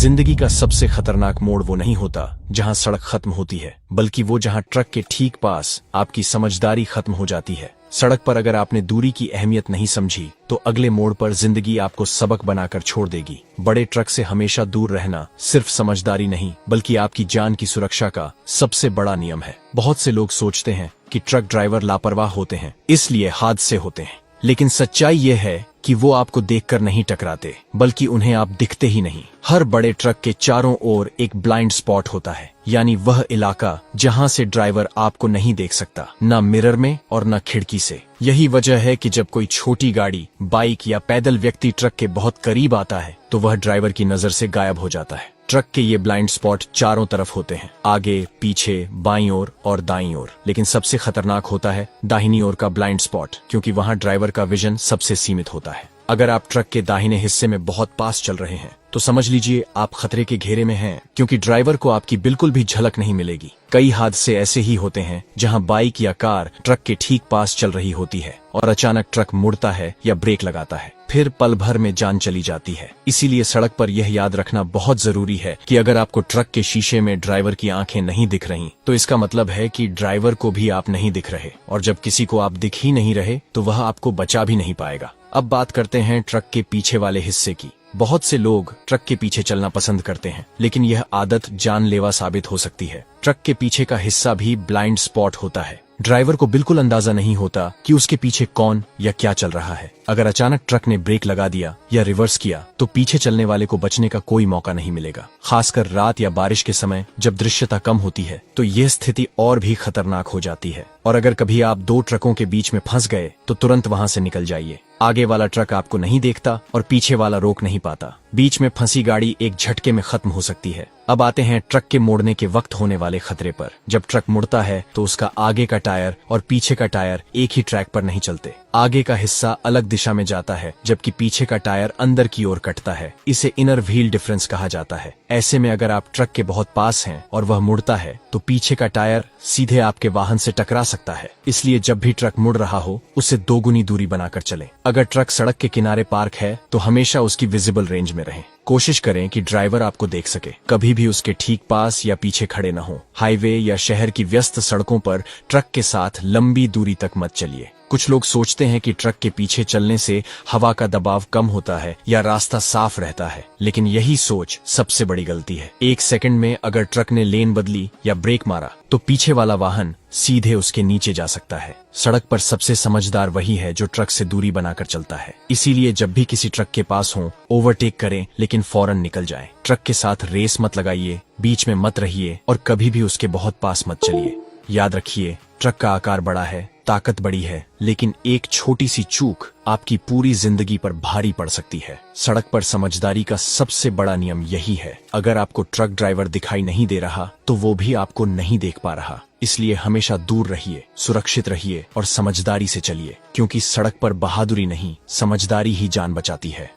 जिंदगी का सबसे खतरनाक मोड़ वो नहीं होता जहां सड़क खत्म होती है, बल्कि वो जहां ट्रक के ठीक पास आपकी समझदारी खत्म हो जाती है। सड़क पर अगर आपने दूरी की अहमियत नहीं समझी तो अगले मोड़ पर जिंदगी आपको सबक बनाकर छोड़ देगी। बड़े ट्रक से हमेशा दूर रहना सिर्फ समझदारी नहीं, बल्कि आपकी जान की सुरक्षा का सबसे बड़ा नियम है। बहुत से लोग सोचते हैं कि ट्रक ड्राइवर लापरवाह होते हैं, इसलिए हादसे होते हैं, लेकिन सच्चाई ये है कि वो आपको देखकर नहीं टकराते, बल्कि उन्हें आप दिखते ही नहीं। हर बड़े ट्रक के चारों ओर एक ब्लाइंड स्पॉट होता है, यानी वह इलाका जहां से ड्राइवर आपको नहीं देख सकता, ना मिरर में और ना खिड़की से। यही वजह है कि जब कोई छोटी गाड़ी, बाइक या पैदल व्यक्ति ट्रक के बहुत करीब आता है तो वह ड्राइवर की नजर से गायब हो जाता है। ट्रक के ये ब्लाइंड स्पॉट चारों तरफ होते हैं, आगे, पीछे, बाईं ओर और दाईं ओर। लेकिन सबसे खतरनाक होता है दाहिनी ओर का ब्लाइंड स्पॉट, क्योंकि वहां ड्राइवर का विजन सबसे सीमित होता है। अगर आप ट्रक के दाहिने हिस्से में बहुत पास चल रहे हैं तो समझ लीजिए आप खतरे के घेरे में हैं, क्योंकि ड्राइवर को आपकी बिल्कुल भी झलक नहीं मिलेगी। कई हादसे ऐसे ही होते हैं जहां बाइक या कार ट्रक के ठीक पास चल रही होती है और अचानक ट्रक मुड़ता है या ब्रेक लगाता है, फिर पल भर में जान चली जाती है। इसीलिए सड़क पर यह याद रखना बहुत जरूरी है कि अगर आपको ट्रक के शीशे में ड्राइवर की आंखें नहीं दिख रही तो इसका मतलब है कि ड्राइवर को भी आप नहीं दिख रहे, और जब किसी को आप दिख ही नहीं रहे तो वह आपको बचा भी नहीं पाएगा। अब बात करते हैं ट्रक के पीछे वाले हिस्से की। बहुत से लोग ट्रक के पीछे चलना पसंद करते हैं, लेकिन यह आदत जानलेवा साबित हो सकती है। ट्रक के पीछे का हिस्सा भी ब्लाइंड स्पॉट होता है। ड्राइवर को बिल्कुल अंदाजा नहीं होता कि उसके पीछे कौन या क्या चल रहा है। अगर अचानक ट्रक ने ब्रेक लगा दिया या रिवर्स किया तो पीछे चलने वाले को बचने का कोई मौका नहीं मिलेगा। खासकर रात या बारिश के समय जब दृश्यता कम होती है तो यह स्थिति और भी खतरनाक हो जाती है। और अगर कभी आप दो ट्रकों के बीच में फंस गए तो तुरंत वहां से निकल जाइए। आगे वाला ट्रक आपको नहीं देखता और पीछे वाला रोक नहीं पाता। बीच में फंसी गाड़ी एक झटके में खत्म हो सकती है। अब आते हैं ट्रक के मोड़ने के वक्त होने वाले खतरे पर। जब ट्रक मुड़ता है तो उसका आगे का टायर और पीछे का टायर एक ही ट्रैक पर नहीं चलते। आगे का हिस्सा अलग दिशा में जाता है, जबकि पीछे का टायर अंदर की ओर कटता है। इसे इनर व्हील डिफरेंस कहा जाता है। ऐसे में अगर आप ट्रक के बहुत पास हैं और वह मुड़ता है तो पीछे का टायर सीधे आपके वाहन से टकरा सकता है। इसलिए जब भी ट्रक मुड़ रहा हो उससे दोगुनी दूरी बनाकर चलें। अगर ट्रक सड़क के किनारे पार्क है तो हमेशा उसकी विजिबल रेंज में रहें। कोशिश करें कि ड्राइवर आपको देख सके, कभी भी उसके ठीक पास या पीछे खड़े न हो। हाईवे या शहर की व्यस्त सड़कों पर ट्रक के साथ लंबी दूरी तक मत चलिए। कुछ लोग सोचते हैं कि ट्रक के पीछे चलने से हवा का दबाव कम होता है या रास्ता साफ रहता है, लेकिन यही सोच सबसे बड़ी गलती है। एक सेकंड में अगर ट्रक ने लेन बदली या ब्रेक मारा तो पीछे वाला वाहन सीधे उसके नीचे जा सकता है। सड़क पर सबसे समझदार वही है जो ट्रक से दूरी बनाकर चलता है। इसीलिए जब भी किसी ट्रक के पास हो ओवरटेक करें, लेकिन फौरन निकल जाएं। ट्रक के साथ रेस मत लगाइए, बीच में मत रहिए और कभी भी उसके बहुत पास मत चलिए। याद रखिए, ट्रक का आकार बड़ा है, ताकत बड़ी है, लेकिन एक छोटी सी चूक आपकी पूरी जिंदगी पर भारी पड़ सकती है। सड़क पर समझदारी का सबसे बड़ा नियम यही है। अगर आपको ट्रक ड्राइवर दिखाई नहीं दे रहा तो वो भी आपको नहीं देख पा रहा। इसलिए हमेशा दूर रहिए, सुरक्षित रहिए और समझदारी से चलिए, क्योंकि सड़क पर बहादुरी नहीं, समझदारी ही जान बचाती है।